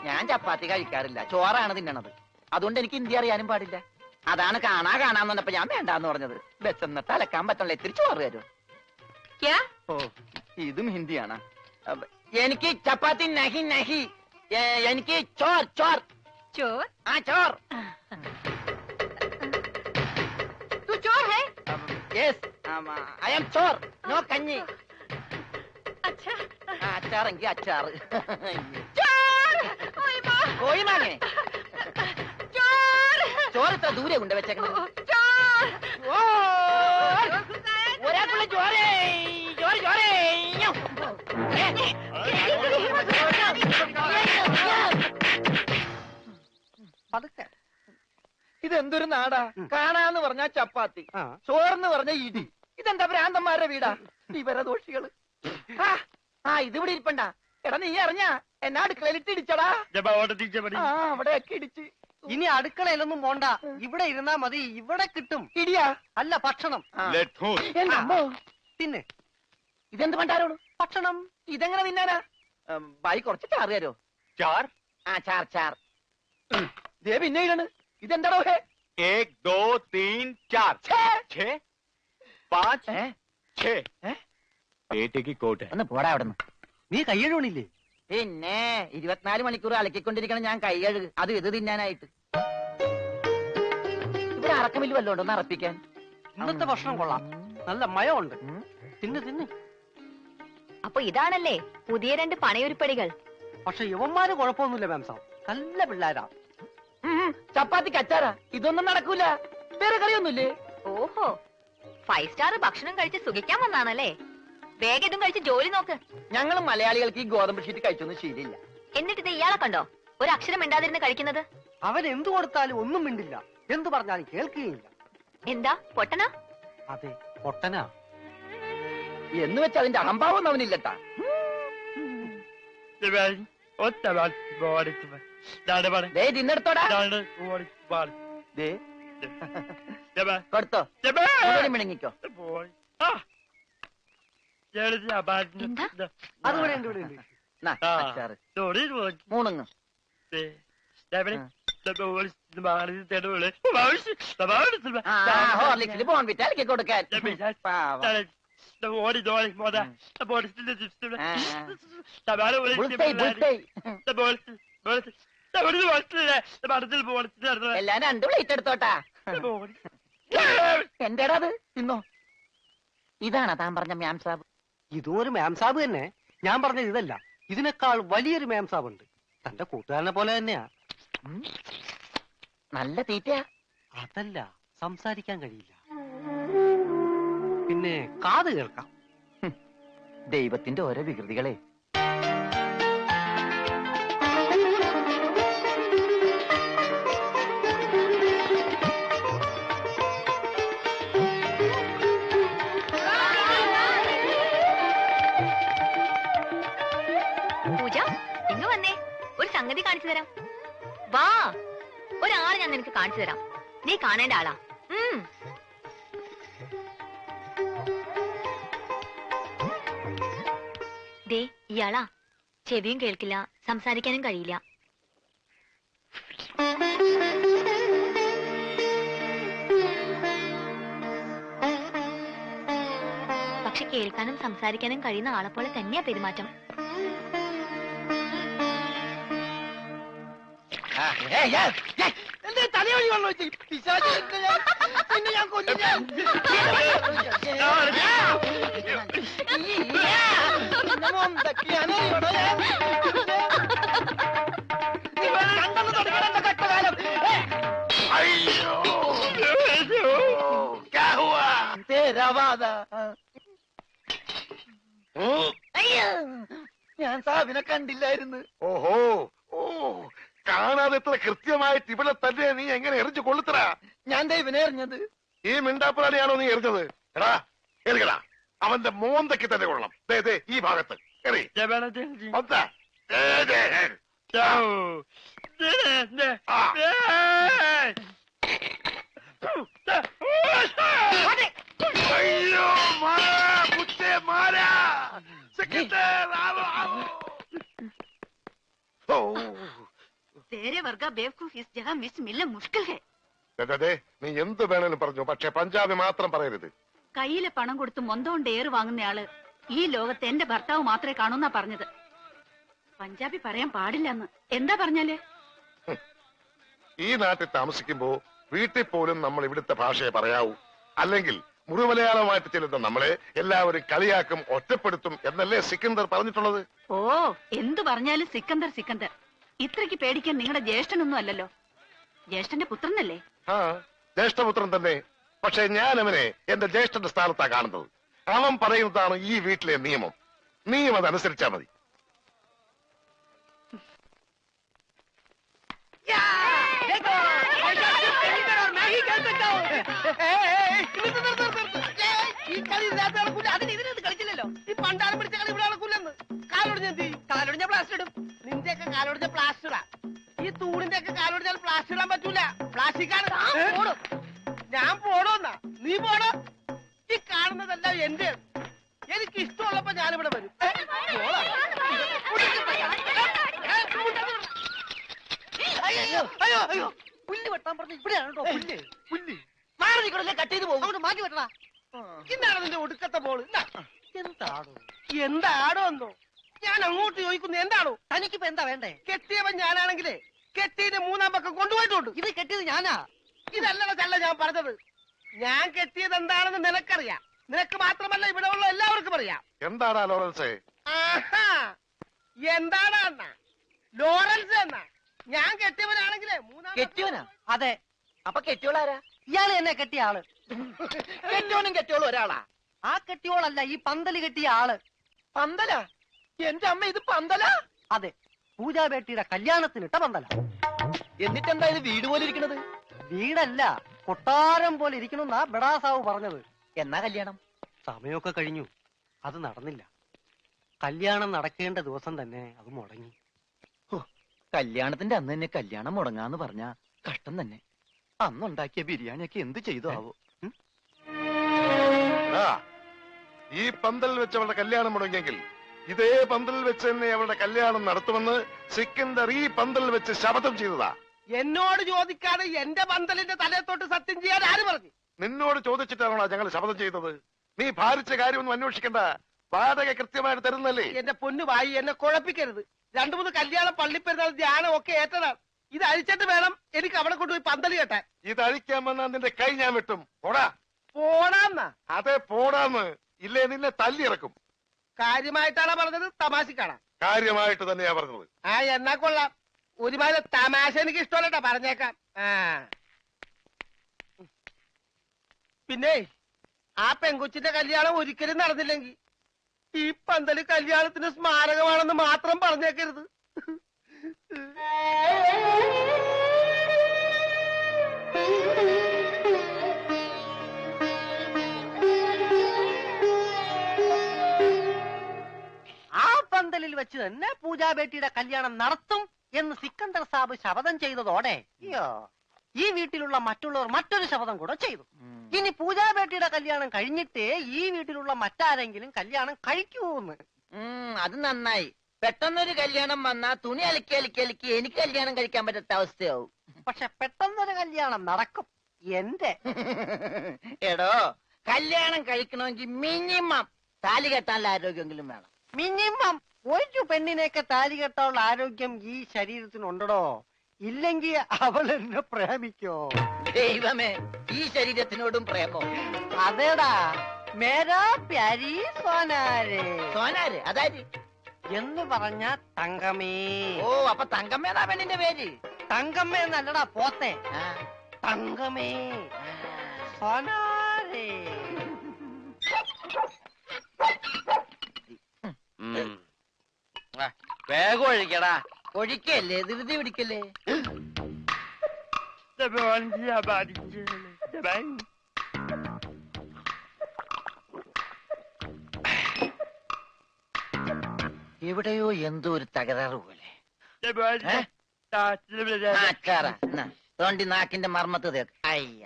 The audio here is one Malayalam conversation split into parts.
ഞാൻ ചപ്പാത്തി കഴിക്കാറില്ല, ചോറാണ് തിന്നണത്. അതുകൊണ്ട് എനിക്ക് ഹിന്ദി അറിയാനും പാടില്ല. അതാണ് കാണാന്ന് പറഞ്ഞപ്പോ ഞാൻ വേണ്ടാന്ന് പറഞ്ഞത്. ബസ്സെന്നിട്ട് അലക്കാൻ പറ്റണല്ലോ, ഇത്തിരി ചോറ് തരുമോ? ഓ, ഇതും ഹിന്ദിയാണ്. എനിക്ക് ചപ്പാത്തി നഹി നഹി, എനിക്ക് ചോർ ചോർ ചോർ. ആ ചോർ. ഐ ആം ചോർ, നോ കഞ്ഞി. അച്ചാറെങ്കിൽ അച്ചാറ്. കോഴിമാങ്ങേ ചോറ് ഇത്ര ദൂരെ കൊണ്ട് വെച്ചേക്കുന്നത്. ഒരാൾക്കുള്ള ചോറേ ചോറ് ചോറേ. ഇതെന്തൊരു നാടാ! കാണാന്ന് പറഞ്ഞാ ചപ്പാത്തി, ചോറെന്ന് പറഞ്ഞ ഇടി. ഇതെന്താ ഭ്രാന്തന്മാരുടെ വീടാ? വിവരദോഷികള്. ഇതിവിടെ ഇരിപ്പണ്ട. എടാ നീ അറിഞ്ഞാ എന്നാ അടുക്കളയിലിട്ട് ഇടിച്ചടാ? അവിടെയൊക്കെ ഇടിച്ച്. ഇനി അടുക്കളയിലൊന്നും പോണ്ട, ഇവിടെ ഇരുന്നാ മതി. ഇവിടെ കിട്ടും ഇടിയാ അല്ല ഭക്ഷണം. പിന്നെ ഇതെന്ത് പണ്ടാരോളൂ? ഭക്ഷണം. ഇതെങ്ങനെ തിന്നാനാ? ബായി കുറച്ച് ചാറ് തരോ? ചാർ. ചാർ ചാർ. ദേ പിന്നെ ഇടണ്. ഇതെന്താടോ? 1 2 3 4 6 5 6 പേറ്റയ്ക്ക് കോട്ട്. ഒന്ന് പോടാ അവിടെ നിന്ന്. നീ കൈയ്യഴുണില്ലേ? പിന്നെ 24 മണിക്കൂർ അലക്കിക്കൊണ്ടിരിക്കണം ഞാൻ കൈയ്യഴുക. അത് ഇത് തിന്നാനായിട്ട്. ഇവിടെ അറക്കമില്ല വല്ലോണ്ടോ ഒന്ന് അറപ്പിക്കാൻ? ഇന്നത്തെ ഭക്ഷണം കൊള്ളാം, നല്ല മയമുണ്ട്. തിന്ന് തിന്ന്. അപ്പൊ ഇതാണല്ലേ പുതിയ 2 പണയൊരുപ്പടികൾ? പക്ഷെ യുവന്മാര് കുഴപ്പമൊന്നുമില്ല മാം സാബ്, നല്ല പിള്ളേരാ. ചപ്പാത്തിക്ക് അച്ചാറാ? ഇതൊന്നും നടക്കൂല. വേറെ കറിയൊന്നുമില്ലേ? ഓഹോ, 5 സ്റ്റാർ ഭക്ഷണം കഴിച്ച് സുഖിക്കാൻ വന്നാണല്ലേ? വേഗം ഇതും കഴിച്ച് ജോലി നോക്ക്. ഞങ്ങൾ മലയാളികൾക്ക് ഈ ഗോതമ്പ് ഷീറ്റ് കഴിച്ചൊന്നും ശീലില്ല. എന്നിട്ട് ഇത് ഇയാളെ കണ്ടോ ഒരു അക്ഷരം മിണ്ടാതിരുന്ന് കഴിക്കുന്നത്? അവൻ എന്തു കൊടുത്താലും ഒന്നും മിണ്ടില്ല, എന്തു പറഞ്ഞാലും കേൾക്കുകയില്ല. എന്താ പൊട്ടനാ? അതെ പൊട്ടനാ. എന്ന് വെച്ചാൽ അതിന്റെ അഹംഭാവം അവനില്ലട്ടാ. തിന്നെടുത്തോടാ. കൊടുത്തോ, മിണങ്ങിക്കോ. മൂണുങ്ങ്. ഹോർലിക്സിൽ ബോൺവിറ്റ അലക്കി കൊടുക്കാൻ. എല്ലാം 2 പ്ലേറ്റ് എടുത്തോട്ടാ. എന്റേടാ അത്? തിന്നോ. ഇതാണോ താൻ പറഞ്ഞ മാം സാബ്? ഇതും ഒരു മാം സാബ് തന്നെ. ഞാൻ പറഞ്ഞത് ഇതല്ല, ഇതിനേക്കാൾ വലിയൊരു മാം സാബ് ഉണ്ട്. തന്റെ കൂട്ടുകാരനെ പോലെ തന്നെയാ. നല്ല തീറ്റയാ. അതല്ല, സംസാരിക്കാൻ കഴിയില്ല, പിന്നെ കാത് കേൾക്കാം. ദൈവത്തിന്റെ ഓരോ വികൃതികളെ. പൂജ ഇങ്ങ് വന്നേ, ഒരു സംഗതി കാണിച്ചു തരാം. വാ, ഒരാളെ ഞാൻ നിനക്ക് കാണിച്ചു തരാം. നീ കാണേണ്ട ആളാ. ദേ ഇയാളാ. ചെവിയും കേൾക്കില്ല, സംസാരിക്കാനും കഴിയില്ല. പക്ഷെ കേൾക്കാനും സംസാരിക്കാനും കഴിയുന്ന ആളെ പോലെ തന്നെയാ പെരുമാറ്റം. തലയോടി വന്നു പിന്നെ ഞാൻ കൊല്ലു. ഞാൻ സാബിനെ കണ്ടില്ലായിരുന്നു. ഓഹോ, ഓ, കാണാതെ എത്ര കൃത്യമായിട്ട് ഇവിടെ തന്നെ നീ എങ്ങനെ എറിഞ്ഞു കൊള്ളുത്തറ? ഞാൻ ദൈവനെ എറിഞ്ഞത്. ഈ മിണ്ടാപ്പുറാണിയാണോ നീ എറിഞ്ഞത്? എടാ എറിയടാ, അവന്റെ മോന്തയ്ക്ക് തന്നെ കൊള്ളണം. ഈ ഭാഗത്ത് എറി. അയ്യോ മാരാ, तेरे वर्गा बेवकूफ इस जगह मिस मिलना मुश्किल है. ദേ, നീ എന്ത് വേണേലും പറഞ്ഞു, പക്ഷെ പഞ്ചാബി മാത്രം പറയരുത്. കയ്യിലെ പണം കൊടുത്ത് മൊന്തോണ്ട് ഏറ് വാങ്ങുന്നയാള് ഈ ലോകത്ത് എന്റെ ഭർത്താവ് മാത്രമേ കാണൂന്നാ പറഞ്ഞത്. പഞ്ചാബി പറയാൻ പാടില്ലെന്ന്. എന്താ പറഞ്ഞാല്? ഈ നാട്ടിൽ താമസിക്കുമ്പോ വീട്ടിൽ പോലും നമ്മൾ ഇവിടുത്തെ ഭാഷയെ പറയാവൂ. അല്ലെങ്കിൽ മുഴുമലയാളമായിട്ട് ചെല്ലുന്ന നമ്മളെ എല്ലാവരും കളിയാക്കും, ഒറ്റപ്പെടുത്തും എന്നല്ലേ സിക്കന്ദർ പറഞ്ഞിട്ടുള്ളത്? ഓ, എന്തു പറഞ്ഞാലും സിക്കന്ദർ സിക്കന്ദർ. ഇത്രയ്ക്ക് പേടിക്കാൻ നിങ്ങളുടെ ജ്യേഷ്ഠനൊന്നും അല്ലല്ലോ. ജ്യേഷ്ഠന്റെ പുത്രനല്ലേ? ആ, ജ്യേഷ്ഠപുത്രൻ തന്നെ. പക്ഷെ ഞാൻ അവനെ എന്റെ ജ്യേഷ്ഠന്റെ സ്ഥാനത്താ കാണുന്നത്. അവൻ പറയുന്നതാണ് ഈ വീട്ടിലെ നിയമം. നീയും അതനുസരിച്ചാ മതി. ഈ കളി ഇതിനകത്ത് നടക്കൂല. അതിന് ഇതിനകത്ത് കളിച്ചില്ലല്ലോ. ഈ പണ്ടാരം പിടിച്ച കളി ഇവിടെ നടക്കൂലെന്ന്. കാലൊടിഞ്ഞ എന്ത് ചെയ്യും? കാലൊടിഞ്ഞ പ്ലാസ്റ്റർ ഇടും. നിന്റെയൊക്കെ കാലൊടിഞ്ഞ പ്ലാസ്റ്ററാ. ഈ തൂണിന്റെ ഒക്കെ കാലൊടിഞ്ഞാൽ പ്ലാസ്റ്റർ ഇടാൻ പറ്റൂല. പ്ലാസ്റ്റിക്കാണ്. ഞാൻ പോണോന്നാ? നീ പോണോ? ഈ കാണുന്നതല്ല എന്റെ. എനിക്ക് ഇഷ്ടമുള്ളപ്പോ ഞാനിവിടെ വരും. അയ്യോ അയ്യോ അയ്യോ, പുല്ല് വെട്ടാൻ പറഞ്ഞു. ഇവിടെയാണോ പുല്ല്? പുല്ല് മാറി നിൽക്കണല്ലേ, കട്ട് ചെയ്ത് പോകും. അവിടെ മാറ്റി വെട്ടണ. ഇന്നാണ് നിന്റെ ഒടുക്കത്തെ ബോള്. എന്താടോ? എന്താടോ എന്നോ? ഞാൻ അങ്ങോട്ട് ചോദിക്കുന്നു, എന്താണോ? തനിക്കിപ്പോ എന്താ വേണ്ടേ? കെട്ടിയവൻ ഞാനാണെങ്കിലേ കെട്ടിയുടെ മൂന്നാം പക്കം കൊണ്ടുപോയിട്ടുണ്ട്. ഇത് കെട്ടിയത് ഞാനാ. ഇതല്ലട ചല്ല ഞാൻ പറഞ്ഞത്. ഞാൻ കെട്ടിയത് എന്താണെന്ന് നിനക്കറിയാം. നിനക്ക് മാത്രമല്ല ഇവിടെ ഉള്ള എല്ലാവർക്കും അറിയാം. എന്താടാ ലോറൻസേ? എന്താടാ എന്നാ? ലോറൻസ് എന്നാ? ഞാൻ കെട്ടിയവനാണെങ്കിലേ മൂന്നാം. കെട്ടിയോനാ? അതെ. അപ്പൊ കെട്ടിയോളാരാ? ഇയാള് എന്നെ കെട്ടിയ ആള്. കെട്ടിയോനും കെട്ടിയോളും ഒരാളാ? ആ കെട്ടിയോളല്ല, ഈ പന്തല് കെട്ടിയ ആള്. പന്തല? എന്റെ അമ്മ, ഇത് പന്തല? അതെ, പൂജാബേട്ടിയുടെ കല്യാണത്തിനിട്ട പന്തല. എന്നിട്ടെന്താ ഇത് വീട് പോലെ ഇരിക്കണത്? വീടല്ല, കൊട്ടാരം പോലെ ഇരിക്കണമെന്നാ ബഡാസാവ് പറഞ്ഞത്. എന്നാ കല്യാണം? സമയമൊക്കെ കഴിഞ്ഞു, അത് നടന്നില്ല. കല്യാണം നടക്കേണ്ട ദിവസം തന്നെ അത് മുടങ്ങി. കല്യാണത്തിന്റെ അന്ന് തന്നെ കല്യാണം മുടങ്ങാന്ന് പറഞ്ഞ കഷ്ടം തന്നെ. അന്നുണ്ടാക്കിയ ബിരിയാണിയൊക്കെ എന്ത് ചെയ്തു ആവോ? ഈ പന്തലിൽ വെച്ച് അവളുടെ കല്യാണം മുടങ്ങിയെങ്കിൽ ഇതേ പന്തലിൽ വെച്ച് തന്നെ അവളുടെ കല്യാണം നടത്തുമെന്ന് സിക്കന്ദർ ഈ പന്തലിൽ വെച്ച് ശപഥം ചെയ്തതാ. എന്നോട് ചോദിക്കാതെ എന്റെ പന്തലിന്റെ തലയത്തോട്ട് സത്യം ചെയ്യാൻ ആര് പറഞ്ഞു? നിന്നോട് ചോദിച്ചിട്ടാണോ ഞങ്ങൾ ശപഥം ചെയ്തത്? നീ ഭാരിച്ച കാര്യമൊന്നും അന്വേഷിക്കണ്ട. വാടക കൃത്യമായിട്ട് തരുന്നല്ലേ? എന്റെ പൊന്നു വായി, എന്നെ കുഴപ്പിക്കരുത്. 2-3 കല്യാണം, പള്ളിപ്പെരുന്നാൾ, ധ്യാനം ഒക്കെ ഏറ്റതാണ്. ഇത് അഴിച്ചിട്ട് വേണം എനിക്ക് അവിടെ കൊണ്ടുപോയി പന്തല് കെട്ടാൻ. ഇത് അഴിക്കാൻ വന്നാൽ നിന്റെ കൈ ഞാൻ വെട്ടും. പോടാ. പോടാന്നാ? അതെ, പോടാന്ന്. ഇല്ലേ നിന്നെ തല്ലിയിറക്കും. കാര്യമായിട്ടാണോ പറഞ്ഞത്, തമാശക്കാണോ? കാര്യമായിട്ട് തന്നെയാ പറഞ്ഞത്. എന്നാ കൊള്ളാം. ഒരുമാതിരി തമാശ എനിക്ക് ഇഷ്ടമല്ലട്ടാ, പറഞ്ഞേക്കാം. പിന്നെ ആ പെങ്കൊച്ചിന്റെ കല്യാണം ഒരിക്കലും നടന്നില്ലെങ്കിൽ ഈ പന്തല് കല്യാണത്തിന് സ്മാരകമാണെന്ന് മാത്രം പറഞ്ഞേക്കരുത്. ആ പന്തലിൽ വെച്ച് തന്നെ പൂജാബേട്ടിയുടെ കല്യാണം നടത്തും എന്ന് സിക്കന്ദർ സാബ് ശപഥം ചെയ്തതോടെ ഈ വീട്ടിലുള്ള മറ്റുള്ളവർ മറ്റൊരു ശപഥം കൂടെ ചെയ്തു. ഇനി പൂജാബേട്ടിയുടെ കല്യാണം കഴിഞ്ഞിട്ടേ ഈ വീട്ടിലുള്ള മറ്റാരെങ്കിലും കല്യാണം കഴിക്കൂന്ന്. അത് നന്നായി. പെട്ടെന്നൊരു കല്യാണം വന്നാ തുണി അലക്കി അലക്കി അലക്കി എനിക്ക് കല്യാണം കഴിക്കാൻ പറ്റാത്ത അവസ്ഥയാവും. പക്ഷെ പെട്ടെന്നൊരു കല്യാണം നടക്കും എന്റെ. എടോ, കല്യാണം കഴിക്കണമെങ്കിൽ മിനിമം താലി കെട്ടാനുള്ള ആരോഗ്യമെങ്കിലും വേണം. മിനിമം ഒരു പെണ്ണിനെയൊക്കെ താലി കെട്ടാനുള്ള ആരോഗ്യം ഈ ശരീരത്തിനുണ്ടോ? ഇല്ലെങ്കിൽ അവൾ എന്നെ പ്രേമിക്കോ? ദൈവമേ, ഈ ശരീരത്തിനോടും പ്രേമോ? അതേടാ, മേരാ പ്യാരി സോനാരെ. സോനാര് അതായത് എന്ന് പറഞ്ഞ തങ്കമേ. ഓ, അപ്പൊ തങ്കമ്മേതാ പെണ്ണിന്റെ പേര്? തങ്കമ്മ എന്നല്ലടാ പോത്തെ. തങ്കമേ സോനാരെ. വേഗം ഒഴിക്കടാ. ഒഴിക്കല്ലേ, ധൃതി പിടിക്കല്ലേ. എവിടെയോ എന്തോ ഒരു തകരാറ് പോലെ. തോണ്ടി നാക്കിന്റെ മർമ്മത്ത് തേക്ക്. അയ്യ,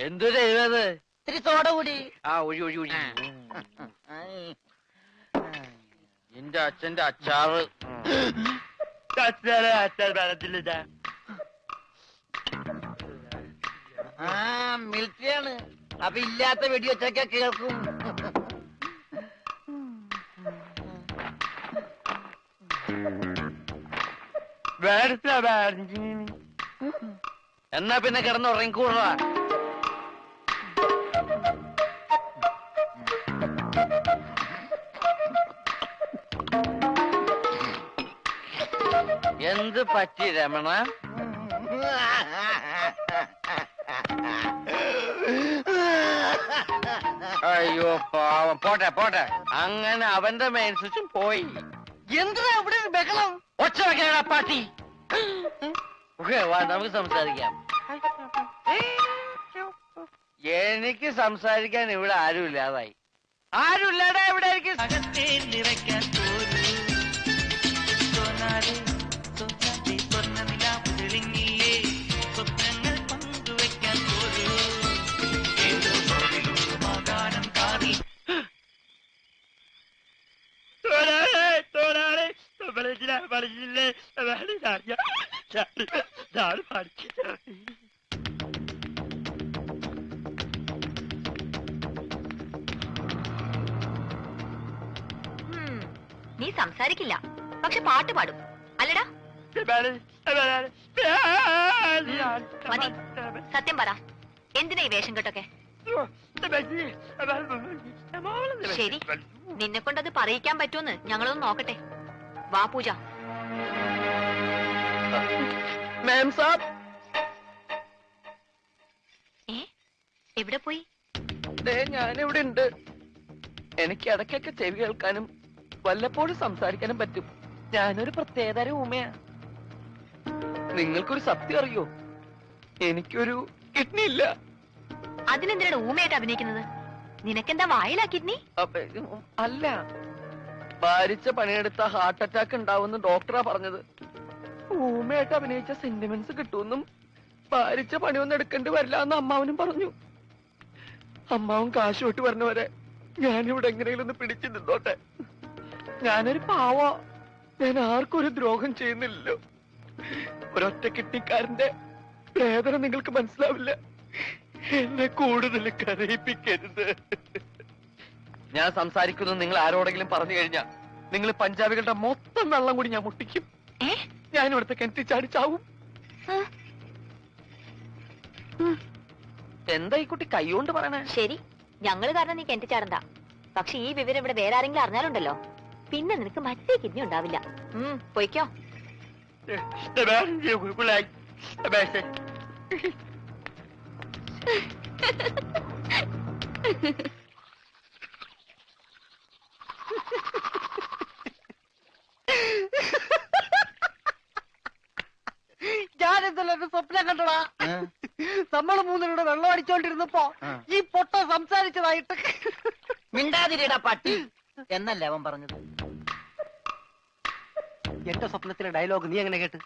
എന്തൊരു എഴുത്. ഇത്തിരി സോഡ കൂടി. ആ ഒഴി ഒഴി ഒഴി. ഐ. എന്റെ അച്ഛന്റെ അച്ചാറ്. അച്ഛൻ പറഞ്ഞില്ല. ആ മിലിറ്ററിയാണ്. അപ്പൊ ഇല്ലാത്ത വെടിവെച്ചൊക്കെ കേൾക്കും. എന്നാ പിന്നെ കിടന്നുറങ്ങിക്കൂടാ. എന്ത് പറ്റി രമണ? അയ്യോ പാവം. പോട്ടെ പോട്ടെ. അങ്ങനെ അവന്റെ മെയിൻ സ്വിച്ചും പോയി. എന്തിനാ ഇവിടെ ഒരു ബഹളം? ഒച്ച വെക്കണ പാട്ടി. വാ നമുക്ക് സംസാരിക്കാം. എനിക്ക് സംസാരിക്കാൻ ഇവിടെ ആരുമില്ലാതായി. ആരുമില്ലാതെ ഇവിടെ എനിക്ക് നിറയ്ക്കാൻ സ്വപ്നങ്ങൾ പങ്കുവെക്കാൻ നീ സംസാരിക്കില്ല, പക്ഷെ പാട്ട് പാടും അല്ലടാ? മതി, സത്യം പറ, എന്തിനാ ഈ വേഷം കെട്ടൊക്കെ? ശരി, നിന്നെ കൊണ്ടത് പറയിക്കാൻ പറ്റുമെന്ന് ഞങ്ങളൊന്ന് നോക്കട്ടെ. വാ പൂജ. മാം സാബ്. എവിടെ പോയി? ഞാനിവിടെ ഉണ്ട്. എനിക്ക് ഇടയ്ക്കൊക്കെ ചെവി കേൾക്കാനും വല്ലപ്പോഴും സംസാരിക്കാനും പറ്റും. ഞാനൊരു പ്രത്യേകതരം ഊമയാ. നിങ്ങൾക്കൊരു സത്യം അറിയോ? എനിക്കൊരു കിഡ്നി ഇല്ല. അതിനെന്തിനാണ് ഊമയായിട്ട് അഭിനയിക്കുന്നത്? നിനക്കെന്താ വായിലാ കിഡ്നി? അല്ല, ഭാരിച്ച പണിയെടുത്ത ഹാർട്ട് അറ്റാക്ക് ഉണ്ടാവുമെന്ന് ഡോക്ടറാ പറഞ്ഞത്. ഊമയായിട്ട് അഭിനയിച്ച സെന്റിമെന്റ്സ് കിട്ടുമെന്നും ഭാരിച്ച പണിയൊന്നും എടുക്കേണ്ടി വരില്ല എന്ന് അമ്മാവനും പറഞ്ഞു. അമ്മാവൻ കാശ് വിട്ട് പറഞ്ഞവരെ ഞാനിവിടെ എങ്ങനെയെങ്കിലും ഒന്ന് പിടിച്ചു നിന്നോട്ടെ. ഞാനൊരു പാവ. ഞാൻ ആർക്കും ഒരു ദ്രോഹം ചെയ്യുന്നില്ലല്ലോ. ഒരൊറ്റ കിഡ്നിക്കാരന്റെ വേദന നിങ്ങൾക്ക് മനസ്സിലാവില്ല. എന്നെ കൂടുതൽ കരയിപ്പിക്കരുത്. ഞാൻ സംസാരിക്കുന്നത് നിങ്ങൾ ആരോടെങ്കിലും പറഞ്ഞു കഴിഞ്ഞാൽ നിങ്ങൾ പഞ്ചാബികളുടെ മൊത്തം വെള്ളം കൂടി ഞാൻ മുട്ടിക്കും. ഞാൻ ഇവിടുത്തെ കിണറ്റി ചാടിച്ചാവും. എന്താ ഈ കുട്ടി കൈകൊണ്ട് പറയണേ? ശരി, ഞങ്ങള് കാരണം നീ കിണറ്റി ചാടണ്ട. പക്ഷെ ഈ വിവരം ഇവിടെ വേറെ ആരെങ്കിലും അറിഞ്ഞാലുണ്ടല്ലോ, പിന്നെ നിനക്ക് മറ്റേ കിഡ്നി ഉണ്ടാവില്ല. പൊയ്ക്കോ. ഞാനെന്തല്ലോ സ്വപ്നം കണ്ടടാ. നമ്മള് മൂന്നിലൂടെ വെള്ളം അടിച്ചോണ്ടിരുന്നപ്പോ ഈ പൊട്ട സംസാരിച്ചതായിട്ട്. മിണ്ടാതിരിടാ പട്ടി എന്നല്ലേ അവൻ പറഞ്ഞത്? എന്റെ സ്വപ്നത്തിലെ ഡയലോഗ് നീ എങ്ങനെ കേട്ട്?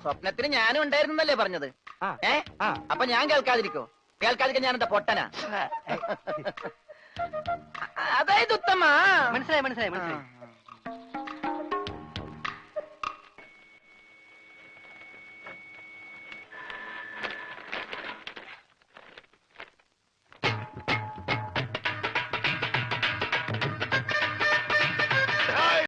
സ്വപ്നത്തിന് ഞാനും ഉണ്ടായിരുന്നല്ലേ പറഞ്ഞത്? അപ്പൊ ഞാൻ കേൾക്കാതിരിക്കോ? കേൾക്കാതിരിക്കാൻ ഞാൻ എന്റെ പൊട്ടനാ? അതായത് ഉത്തമ. മനസ്സിലായി മനസ്സിലായി മനസ്സിലായി.